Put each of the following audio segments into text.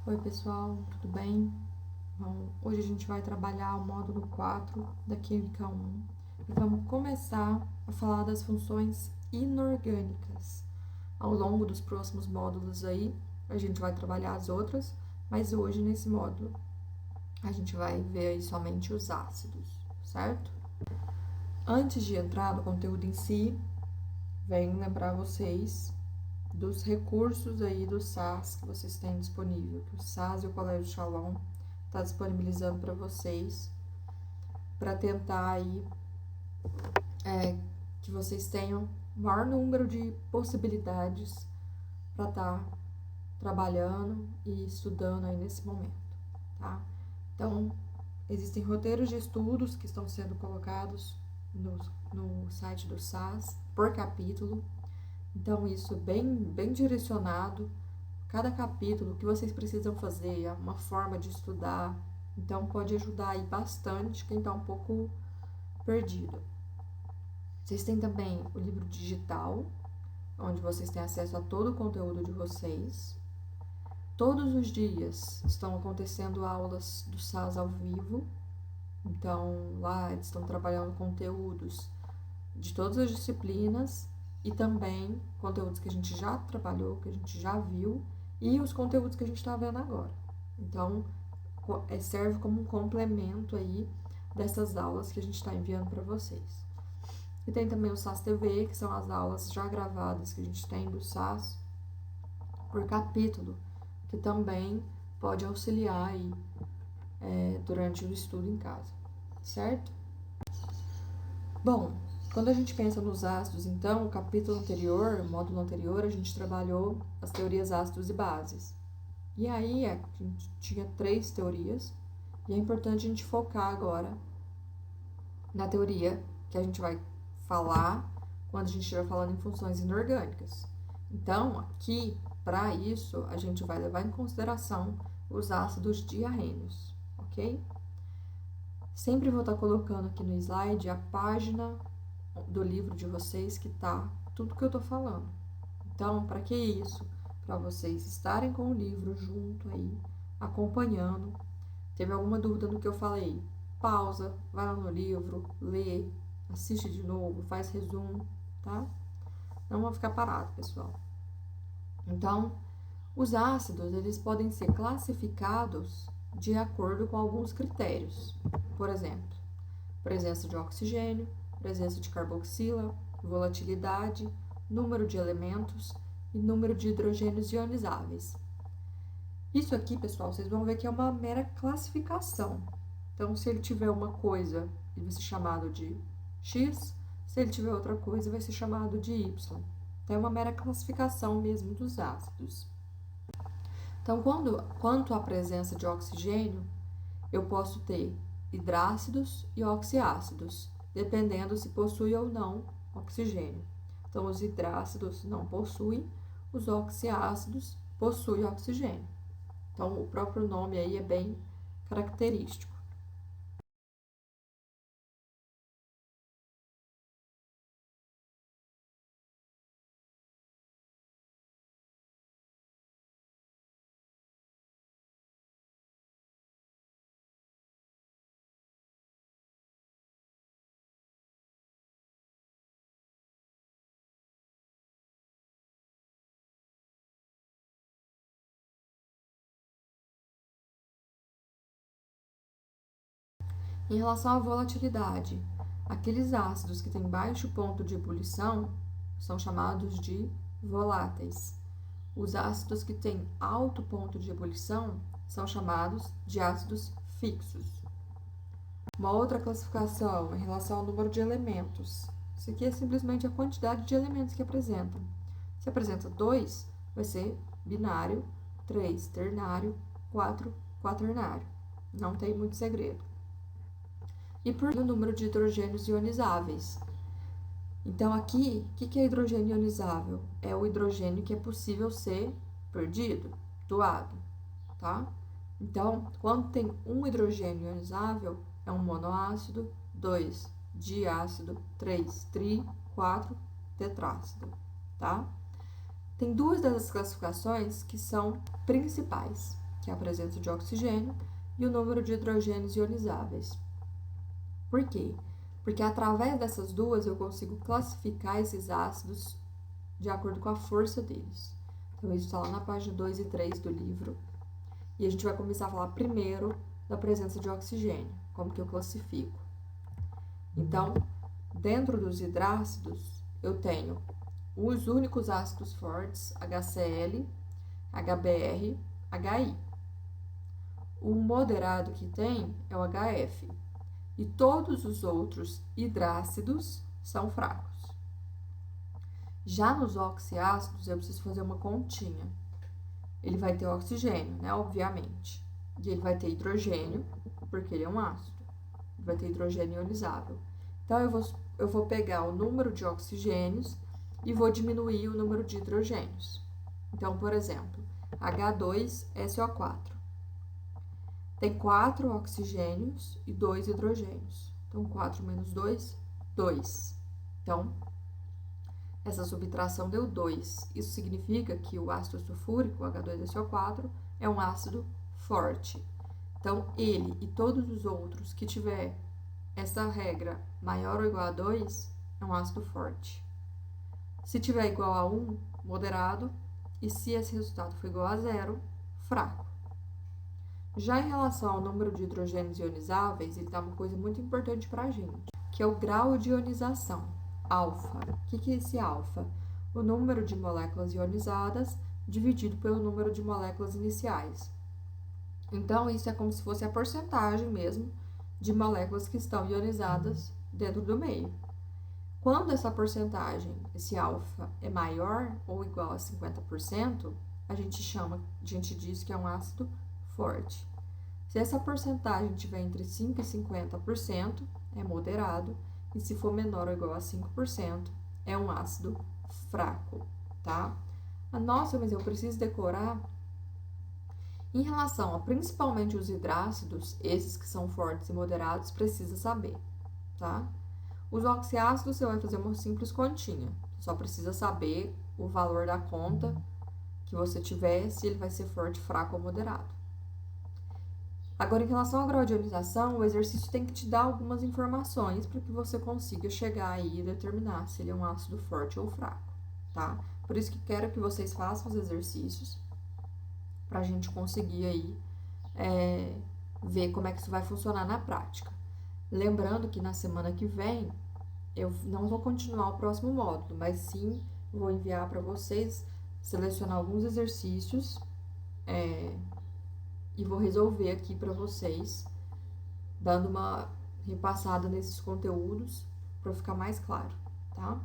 Oi pessoal, tudo bem? Bom, hoje a gente vai trabalhar o módulo 4 da Química 1 e vamos começar a falar das funções inorgânicas. Ao longo dos próximos módulos aí, a gente vai trabalhar as outras, mas hoje nesse módulo a gente vai ver aí somente os ácidos, certo? Antes de entrar no conteúdo em si, venho lembrar vocês dos recursos aí do SAS que vocês têm disponível, que o SAS e o Colégio Shalom está disponibilizando para vocês, para tentar aí que vocês tenham o maior número de possibilidades para estar trabalhando e estudando aí nesse momento, tá? Então, existem roteiros de estudos que estão sendo colocados no site do SAS por capítulo, então isso é bem direcionado. Cada capítulo que vocês precisam fazer, é uma forma de estudar, então pode ajudar aí bastante quem está um pouco perdido. Vocês têm também o livro digital, onde vocês têm acesso a todo o conteúdo de vocês. Todos os dias estão acontecendo aulas do SAS ao vivo, então lá eles estão trabalhando conteúdos de todas as disciplinas e também conteúdos que a gente já trabalhou, que a gente já viu, e os conteúdos que a gente está vendo agora. Então, serve como um complemento aí dessas aulas que a gente está enviando para vocês. E tem também o SAS TV, que são as aulas já gravadas que a gente tem do SAS por capítulo, que também pode auxiliar aí durante o estudo em casa, certo? Bom, quando a gente pensa nos ácidos, então, o capítulo anterior, o módulo anterior, a gente trabalhou as teorias ácidos e bases. E aí, a gente tinha 3 teorias, e é importante a gente focar agora na teoria que a gente vai falar quando a gente estiver falando em funções inorgânicas. Então, aqui, para isso, a gente vai levar em consideração os ácidos diarrênios, ok? Sempre vou estar colocando aqui no slide a página do livro de vocês que tá tudo que eu tô falando. Então, para que isso? Para vocês estarem com o livro junto aí, acompanhando. Teve alguma dúvida no que eu falei? Pausa, vai lá no livro, lê, assiste de novo, faz resumo, tá? Não vão ficar parado, pessoal. Então, os ácidos, eles podem ser classificados de acordo com alguns critérios. Por exemplo, presença de oxigênio, presença de carboxila, volatilidade, número de elementos e número de hidrogênios ionizáveis. Isso aqui, pessoal, vocês vão ver que é uma mera classificação. Então, se ele tiver uma coisa, ele vai ser chamado de X, se ele tiver outra coisa, vai ser chamado de Y. Então, é uma mera classificação mesmo dos ácidos. Então, quanto à presença de oxigênio, eu posso ter hidrácidos e oxiácidos, dependendo se possui ou não oxigênio. Então, os hidrácidos não possuem, os oxiácidos possuem oxigênio. Então, o próprio nome aí é bem característico. Em relação à volatilidade, aqueles ácidos que têm baixo ponto de ebulição são chamados de voláteis. Os ácidos que têm alto ponto de ebulição são chamados de ácidos fixos. Uma outra classificação em relação ao número de elementos. Isso aqui é simplesmente a quantidade de elementos que apresentam. Se apresenta 2, vai ser binário, 3, ternário, 4, quaternário. Não tem muito segredo. E por o número de hidrogênios ionizáveis. Então, aqui, o que é hidrogênio ionizável? É o hidrogênio que é possível ser perdido, doado, tá? Então, quando tem um hidrogênio ionizável, é um monoácido, 2 diácido, 3 tri, 4 tetrácido, tá? Tem duas dessas classificações que são principais. que é a presença de oxigênio, e o número de hidrogênios ionizáveis. Por quê? Porque através dessas duas eu consigo classificar esses ácidos de acordo com a força deles. Então, isso está lá na página 2 e 3 do livro. E a gente vai começar a falar primeiro da presença de oxigênio, como que eu classifico. Então, dentro dos hidrácidos, eu tenho os únicos ácidos fortes, HCl, HBr, HI. O moderado que tem é o HF. E todos os outros hidrácidos são fracos. Já nos oxiácidos, eu preciso fazer uma continha. Ele vai ter oxigênio, né? Obviamente. E ele vai ter hidrogênio, porque ele é um ácido. Ele vai ter hidrogênio ionizável. Então, eu vou pegar o número de oxigênios e vou diminuir o número de hidrogênios. Então, por exemplo, H2SO4. Tem 4 oxigênios e 2 hidrogênios. Então, 4 menos 2, 2. Então, essa subtração deu 2. Isso significa que o ácido sulfúrico, H2SO4, é um ácido forte. Então, ele e todos os outros que tiver essa regra maior ou igual a 2, é um ácido forte. Se tiver igual a 1, moderado. E se esse resultado for igual a 0, fraco. Já em relação ao número de hidrogênios ionizáveis, ele dá uma coisa muito importante para a gente, que é o grau de ionização, alfa. O que é esse alfa? O número de moléculas ionizadas dividido pelo número de moléculas iniciais. Então, isso é como se fosse a porcentagem mesmo de moléculas que estão ionizadas dentro do meio. Quando essa porcentagem, esse alfa, é maior ou igual a 50%, a gente diz que é um ácido forte. Se essa porcentagem estiver entre 5% e 50%, é moderado, e se for menor ou igual a 5%, é um ácido fraco, tá? Nossa, mas eu preciso decorar. Em relação a principalmente os hidrácidos, esses que são fortes e moderados, precisa saber, tá? Os oxiácidos, você vai fazer uma simples continha. Só precisa saber o valor da conta que você tiver, se ele vai ser forte, fraco ou moderado. Agora, em relação ao grau de ionização, o exercício tem que te dar algumas informações para que você consiga chegar aí e determinar se ele é um ácido forte ou fraco, tá? Por isso que quero que vocês façam os exercícios para a gente conseguir aí ver como é que isso vai funcionar na prática. Lembrando que na semana que vem eu não vou continuar o próximo módulo, mas sim vou enviar para vocês, selecionar alguns exercícios e vou resolver aqui para vocês, dando uma repassada nesses conteúdos para ficar mais claro, tá?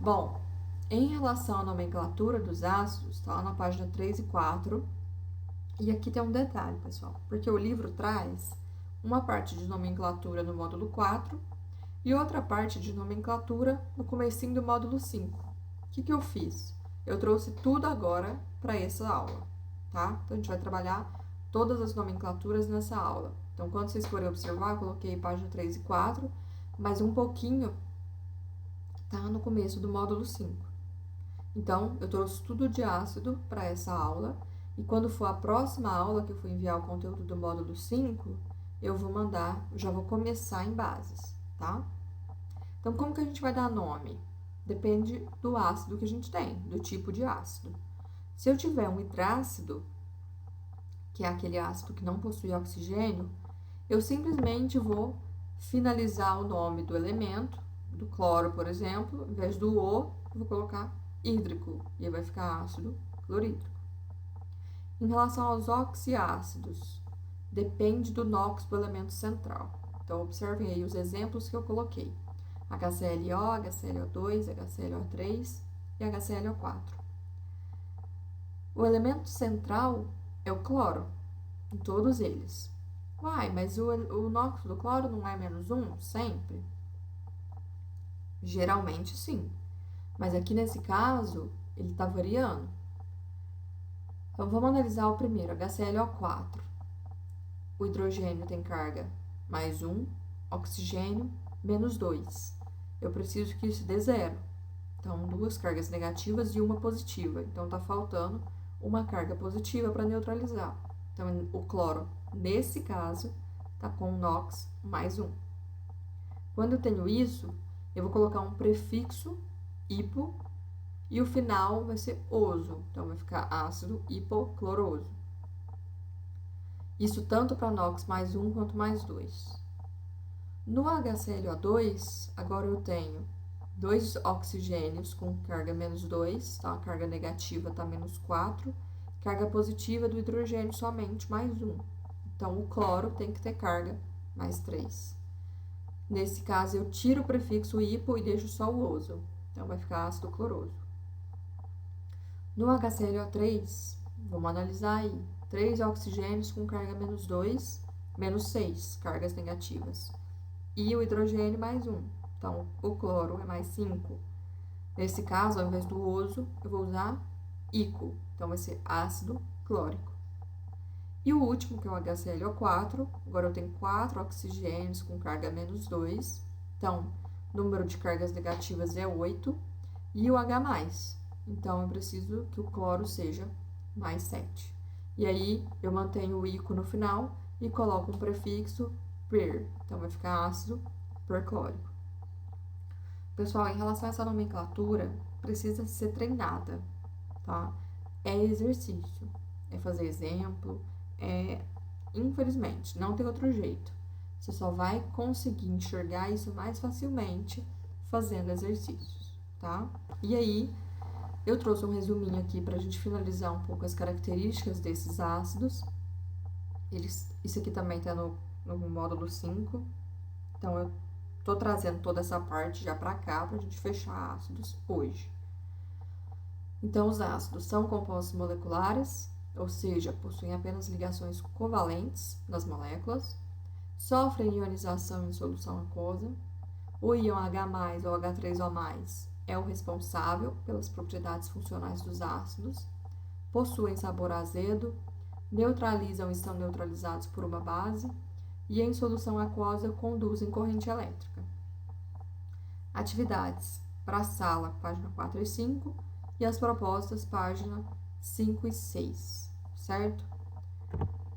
Bom, em relação à nomenclatura dos ácidos, tá lá na página 3 e 4, e aqui tem um detalhe, pessoal, porque o livro traz uma parte de nomenclatura no módulo 4 e outra parte de nomenclatura no comecinho do módulo 5. O que eu fiz? Eu trouxe tudo agora para essa aula, tá? Então, a gente vai trabalhar todas as nomenclaturas nessa aula. Então, quando vocês forem observar, eu coloquei página 3 e 4, mas um pouquinho tá no começo do módulo 5. Então, eu trouxe tudo de ácido para essa aula, e quando for a próxima aula que eu for enviar o conteúdo do módulo 5, eu já vou começar em bases, tá? Então, como que a gente vai dar nome? Depende do ácido que a gente tem, do tipo de ácido. Se eu tiver um hidrácido, que é aquele ácido que não possui oxigênio, eu simplesmente vou finalizar o nome do elemento, do cloro, por exemplo, em vez do O, eu vou colocar hídrico, e aí vai ficar ácido clorídrico. Em relação aos oxiácidos, depende do NOx do elemento central. Então, observem aí os exemplos que eu coloquei. HClO, HClO2, HClO3 e HClO4. O elemento central é o cloro, em todos eles. Uai, mas o NOx do cloro não é -1 sempre? Geralmente sim, mas aqui nesse caso ele está variando. Então vamos analisar o primeiro, HClO4. O hidrogênio tem carga +1, oxigênio -2. Eu preciso que isso dê 0. Então, 2 cargas negativas e uma positiva. Então, tá faltando uma carga positiva para neutralizar. Então, o cloro, nesse caso, está com NOx mais 1. Quando eu tenho isso, eu vou colocar um prefixo hipo e o final vai ser oso. Então, vai ficar ácido hipocloroso. Isso tanto para NOx mais 1 quanto mais 2. No HClO2, agora eu tenho 2 oxigênios com carga menos 2, então a carga negativa está menos 4, carga positiva do hidrogênio somente mais 1. Então, o cloro tem que ter carga mais 3. Nesse caso, eu tiro o prefixo hipo e deixo só o oso. Então, vai ficar ácido cloroso. No HClO3, vamos analisar aí. 3 oxigênios com carga menos 2, menos 6, cargas negativas. E o hidrogênio mais 1. Então, o cloro é mais 5. Nesse caso, ao invés do oso, eu vou usar ico. Então, vai ser ácido clórico. E o último, que é o HClO4, agora eu tenho 4 oxigênios com carga menos 2. Então, o número de cargas negativas é 8. E o H+. Então, eu preciso que o cloro seja mais 7. E aí, eu mantenho o ico no final e coloco um prefixo per. Então, vai ficar ácido perclórico. Pessoal, em relação a essa nomenclatura, precisa ser treinada, tá? É exercício, é fazer exemplo, infelizmente, não tem outro jeito. Você só vai conseguir enxergar isso mais facilmente fazendo exercícios, tá? E aí, eu trouxe um resuminho aqui pra gente finalizar um pouco as características desses ácidos. Isso aqui também tá no módulo 5. Então, eu tô trazendo toda essa parte já pra cá pra gente fechar ácidos hoje. Então, os ácidos são compostos moleculares, ou seja, possuem apenas ligações covalentes nas moléculas, sofrem ionização em solução aquosa. O íon H+, ou H3O+, é o responsável pelas propriedades funcionais dos ácidos, possuem sabor azedo, neutralizam e são neutralizados por uma base, e em solução aquosa conduzem corrente elétrica. Atividades para a sala, página 4 e 5, e as propostas, página 5 e 6, certo?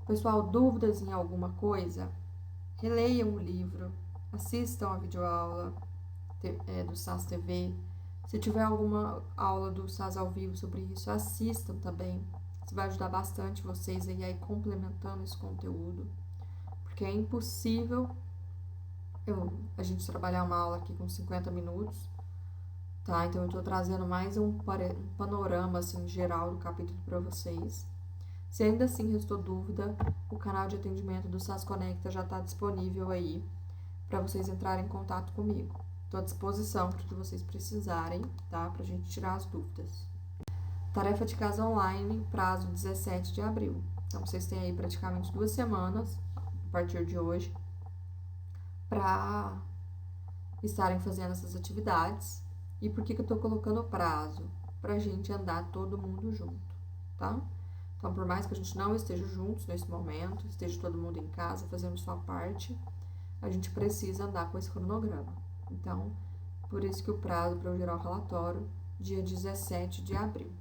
Pessoal, dúvidas em alguma coisa? Releiam o livro, assistam a videoaula do SAS TV. Se tiver alguma aula do SAS ao vivo sobre isso, assistam também. Isso vai ajudar bastante vocês aí a ir complementando esse conteúdo. Porque é impossível a gente trabalhar uma aula aqui com 50 minutos, tá? Então, eu tô trazendo mais um panorama, assim, geral do capítulo para vocês. Se ainda assim restou dúvida, o canal de atendimento do SAS Conecta já está disponível aí para vocês entrarem em contato comigo. Estou à disposição para o que vocês precisarem, tá? Pra gente tirar as dúvidas. Tarefa de casa online, prazo 17 de abril. Então, vocês têm aí praticamente 2 semanas, a partir de hoje, para estarem fazendo essas atividades. E por que eu tô colocando prazo? Pra gente andar todo mundo junto, tá? Então, por mais que a gente não esteja juntos nesse momento, esteja todo mundo em casa fazendo sua parte, a gente precisa andar com esse cronograma. Então, por isso que o prazo para eu gerar o relatório, dia 17 de abril,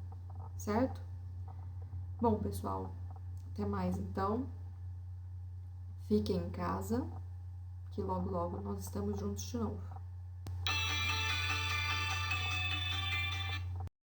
certo? Bom, pessoal, até mais então. Fiquem em casa, que logo, logo nós estamos juntos de novo.